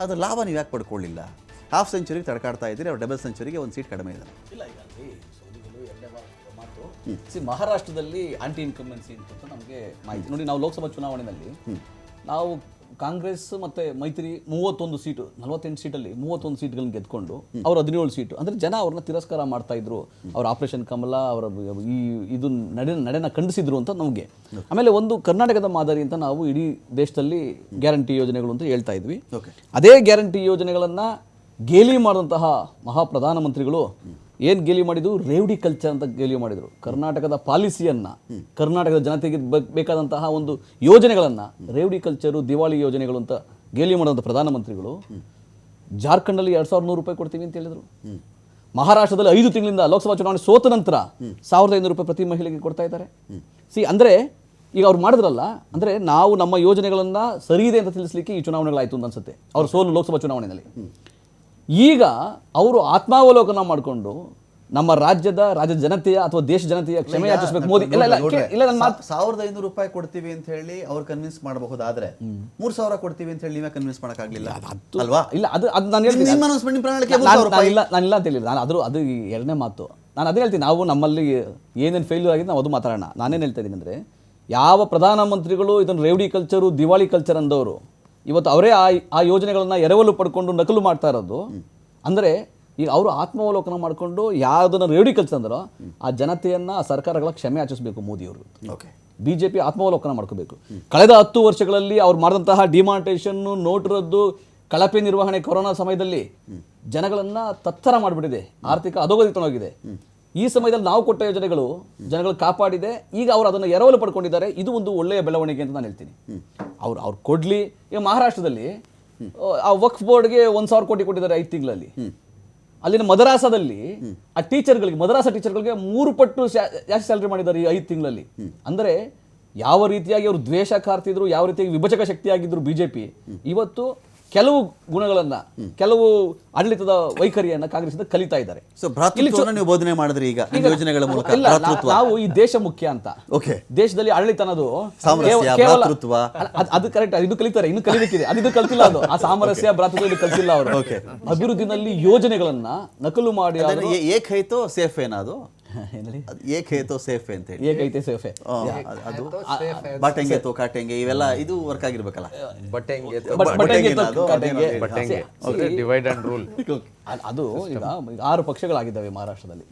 ಅದು ಲಾಭ ನೀವು ಯಾಕೆ ಪಡ್ಕೊಳ್ಳಿಲ್ಲ? ಹಾಫ್ ಸೆಂಚುರಿಗೆ ತಡ್ಕಾಡ್ತಾ ಇದ್ದೀರಿ, ಅವ್ರು ಡಬಲ್ ಸೆಂಚುರಿಗೆ ಒಂದು ಸೀಟ್ ಕಡಿಮೆ ಇದೆ. ಇಲ್ಲ, ಈಗ ಸೌದಿಗಳು ಎರಡನೇ ಮಾತು ಮಹಾರಾಷ್ಟ್ರದಲ್ಲಿ ಆಂಟಿ ಇನ್ಕಂಬೆನ್ಸಿ ಅಂತ ನಮಗೆ ಮಾಹಿತಿ ನೋಡಿ. ನಾವು ಲೋಕಸಭಾ ಚುನಾವಣೆಯಲ್ಲಿ ನಾವು ಕಾಂಗ್ರೆಸ್ ಮತ್ತು ಮೈತ್ರಿ 31 ಸೀಟು, 48 ಸೀಟಲ್ಲಿ 31 ಸೀಟ್ಗಳನ್ನ ಗೆದ್ಕೊಂಡು ಅವ್ರು 17 ಸೀಟು. ಅಂದರೆ ಜನ ಅವ್ರನ್ನ ತಿರಸ್ಕಾರ ಮಾಡ್ತಾ ಇದ್ರು. ಅವ್ರ ಆಪರೇಷನ್ ಕಮಲ ಅವರ ಇದು ನಡೆನ ಖಂಡಿಸಿದ್ರು ಅಂತ ನಮಗೆ. ಆಮೇಲೆ ಒಂದು ಕರ್ನಾಟಕದ ಮಾದರಿ ಅಂತ ನಾವು ಇಡೀ ದೇಶದಲ್ಲಿ ಗ್ಯಾರಂಟಿ ಯೋಜನೆಗಳು ಅಂತ ಹೇಳ್ತಾ ಇದ್ವಿ. ಅದೇ ಗ್ಯಾರಂಟಿ ಯೋಜನೆಗಳನ್ನು ಗೇಲಿ ಮಾಡಿದಂತಹ ಮಹಾಪ್ರಧಾನಮಂತ್ರಿಗಳು ಏನು ಗೇಲಿ ಮಾಡಿದ್ರು? ರೇವಡಿ ಕಲ್ಚರ್ ಅಂತ ಗೇಲಿ ಮಾಡಿದರು. ಕರ್ನಾಟಕದ ಪಾಲಿಸಿಯನ್ನು, ಕರ್ನಾಟಕದ ಜನತೆಗೆ ಬೇಕಾದಂತಹ ಒಂದು ಯೋಜನೆಗಳನ್ನು ರೇವಡಿ ಕಲ್ಚರು, ದಿವಾಳಿ ಯೋಜನೆಗಳು ಅಂತ ಗೇಲಿ ಮಾಡಿದಂಥ ಪ್ರಧಾನಮಂತ್ರಿಗಳು ಜಾರ್ಖಂಡಲ್ಲಿ 2100 ರೂಪಾಯಿ ಕೊಡ್ತೀವಿ ಅಂತ ಹೇಳಿದರು. ಮಹಾರಾಷ್ಟ್ರದಲ್ಲಿ 5 ತಿಂಗಳಿಂದ ಲೋಕಸಭಾ ಚುನಾವಣೆ ಸೋತ ನಂತರ 1500 ರೂಪಾಯಿ ಪ್ರತಿ ಮಹಿಳೆಗೆ ಕೊಡ್ತಾ ಇದ್ದಾರೆ. ಅಂದರೆ ಈಗ ಅವ್ರು ಮಾಡಿದ್ರಲ್ಲ, ಅಂದರೆ ನಾವು ನಮ್ಮ ಯೋಜನೆಗಳನ್ನು ಸರಿ ಇದೆ ಅಂತ ತಿಳಿಸ್ಲಿಕ್ಕೆ ಈ ಚುನಾವಣೆಗಳಾಯಿತು ಅಂತ ಅನ್ಸುತ್ತೆ. ಅವ್ರ ಸೋಲು ಲೋಕಸಭಾ ಚುನಾವಣೆಯಲ್ಲಿ. ಈಗ ಅವರು ಆತ್ಮಾವಲೋಕನ ಮಾಡಿಕೊಂಡು ನಮ್ಮ ರಾಜ್ಯ ಜನತೆಯ ಅಥವಾ ದೇಶ ಜನತೆಯ ಕ್ಷಮೆ ಯಾಚಿಸಬೇಕು. ಮೋದಿ ಇಲ್ಲ 1500 ರೂಪಾಯಿ ಕೊಡ್ತೀವಿ ಅಂತ ಹೇಳಿ ಅವ್ರು ಕನ್ವಿನ್ಸ್ ಮಾಡಬಹುದಾದ್ರೆ 3000 ಕೊಡ್ತೀವಿ ಅಂತ ಹೇಳಿ ನೀವೇ ಕನ್ವಿನ್ಸ್ ಮಾಡೋಕ್ಕಾಗಲಿಲ್ಲ ಅಲ್ವಾ? ಇಲ್ಲ, ಅದು ನಾನು ಹೇಳ್ತೀನಿ, ನಾನಿಲ್ಲ ಅಂತ ಹೇಳಿಲ್ಲ. ಅದು ಎರಡನೇ ಮಾತು. ನಾನು ಅದೇ ಹೇಳ್ತೀನಿ, ನಾವು ನಮ್ಮಲ್ಲಿ ಏನೇನು ಫೇಲ್ಯೂರ್ ಆಗಿದೆ ನಾವು ಅದು ಮಾತಾಡೋಣ. ನಾನೇನು ಹೇಳ್ತಾ ಇದ್ದೀನಿ ಅಂದರೆ, ಯಾವ ಪ್ರಧಾನಮಂತ್ರಿಗಳು ಇದನ್ನು ರೇವಡಿ ಕಲ್ಚರು, ದಿವಾಳಿ ಕಲ್ಚರ್ ಅಂದವರು ಇವತ್ತು ಅವರೇ ಆ ಯೋಜನೆಗಳನ್ನ ಎರವಲು ಪಡ್ಕೊಂಡು ನಕಲು ಮಾಡ್ತಾ ಇರೋದು. ಅಂದರೆ ಈಗ ಅವರು ಆತ್ಮಾವಲೋಕನ ಮಾಡಿಕೊಂಡು ಯಾವುದನ್ನು ರೇವಡಿ ಕಲ್ಚರ್ ಅಂದರೋ ಆ ಜನತೆಯನ್ನು, ಆ ಸರ್ಕಾರಗಳ ಕ್ಷಮೆ ಯಾಚಿಸಬೇಕು ಮೋದಿಯವರು. BJP ಆತ್ಮಾವಲೋಕನ ಮಾಡ್ಕೋಬೇಕು. ಕಳೆದ 10 ವರ್ಷಗಳಲ್ಲಿ ಅವ್ರು ಮಾಡಿದಂತಹ ಡಿಮಾನಿಟೈಸೇಷನ್ನು, ನೋಟು ರದ್ದು, ಕಳಪೆ ನಿರ್ವಹಣೆ, ಕೊರೋನಾ ಸಮಯದಲ್ಲಿ ಜನಗಳನ್ನು ತತ್ತರ ಮಾಡಿಬಿಟ್ಟಿದೆ, ಆರ್ಥಿಕ ಅಧೋಗತಿ ತೊಡಗಿದೆ. ಈ ಸಮಯದಲ್ಲಿ ನಾವು ಕೊಟ್ಟ ಯೋಜನೆಗಳು ಜನಗಳು ಕಾಪಾಡಿದೆ. ಈಗ ಅವರು ಅದನ್ನು ಎರವಲು ಪಡ್ಕೊಂಡಿದ್ದಾರೆ. ಇದು ಒಂದು ಒಳ್ಳೆಯ ಬೆಳವಣಿಗೆ ಅಂತ ನಾನು ಹೇಳ್ತೀನಿ. ಅವ್ರು ಕೊಡ್ಲಿ. ಈಗ ಮಹಾರಾಷ್ಟ್ರದಲ್ಲಿ ಆ ವಕ್ಫ್ ಬೋರ್ಡ್ಗೆ 1000 ಕೋಟಿ ಕೊಟ್ಟಿದ್ದಾರೆ 5 ತಿಂಗಳಲ್ಲಿ. ಅಲ್ಲಿನ ಮದರಾಸದಲ್ಲಿ ಆ ಟೀಚರ್ಗಳಿಗೆ, ಮದರಾಸ ಟೀಚರ್ಗಳಿಗೆ 3 ಪಟ್ಟು ಜಾಸ್ತಿ ಸ್ಯಾಲರಿ ಮಾಡಿದ್ದಾರೆ ಈ 5 ತಿಂಗಳಲ್ಲಿ. ಅಂದರೆ ಯಾವ ರೀತಿಯಾಗಿ ಅವರು ದ್ವೇಷ ಕಾರ್ತಿದ್ರು, ಯಾವ ರೀತಿಯಾಗಿ ವಿಭಜಕ ಶಕ್ತಿಯಾಗಿದ್ರು BJP, ಇವತ್ತು ಕೆಲವು ಗುಣಗಳನ್ನ, ಕೆಲವು ಆಡಳಿತದ ವೈಖರಿಯನ್ನ ಕಾಂಗ್ರೆಸ್ನಿಂದ ಕಲಿತಾ ಇದ್ದಾರೆ. ನೀವು ಬೋಧನೆ ಮಾಡಿದ್ರಿ ಈಗ ಯೋಜನೆಗಳ ಮೂಲಕ. ನಾವು ಈ ದೇಶ ಮುಖ್ಯ ಅಂತ, ದೇಶದಲ್ಲಿ ಆಡಳಿತ ಅನ್ನೋದು ಅದು ಕರೆಕ್ಟ್, ಇದು ಕಲಿತಾರೆ, ಇನ್ನು ಕಲಿಬೇಕಿದೆ, ಅದು ಕಲ್ತಿಲ್ಲ. ಅದು ಆ ಸಾಮರಸ್ಯ, ಭ್ರಾತೃತ್ವ ಇದು ಕಲ್ತಿಲ್ಲ ಅವರು. ಅಭಿವೃದ್ಧಿನಲ್ಲಿ ಯೋಜನೆಗಳನ್ನ ನಕಲು ಮಾಡಿ ಏಕೈತೋ ಸೇಫ್ ಏನದು ಏಕೈತೋ ಸೇಫ್ ಅಂತ ಹೇಳಿ, ಏಕೈತೆ ಸೇಫೆ ಅದು ಬಟೆಂಗೆ ತೋ ಕಾಟೆಂಗೆ ಇವೆಲ್ಲ ಇದು ವರ್ಕ್ ಆಗಿರ್ಬೇಕಲ್ಲ. ಡಿವೈಡ್ ಅಂಡ್ ರೂಲ್ ಅದು ಈಗ 6 ಪಕ್ಷಗಳಾಗಿದ್ದಾವೆ ಮಹಾರಾಷ್ಟ್ರದಲ್ಲಿ.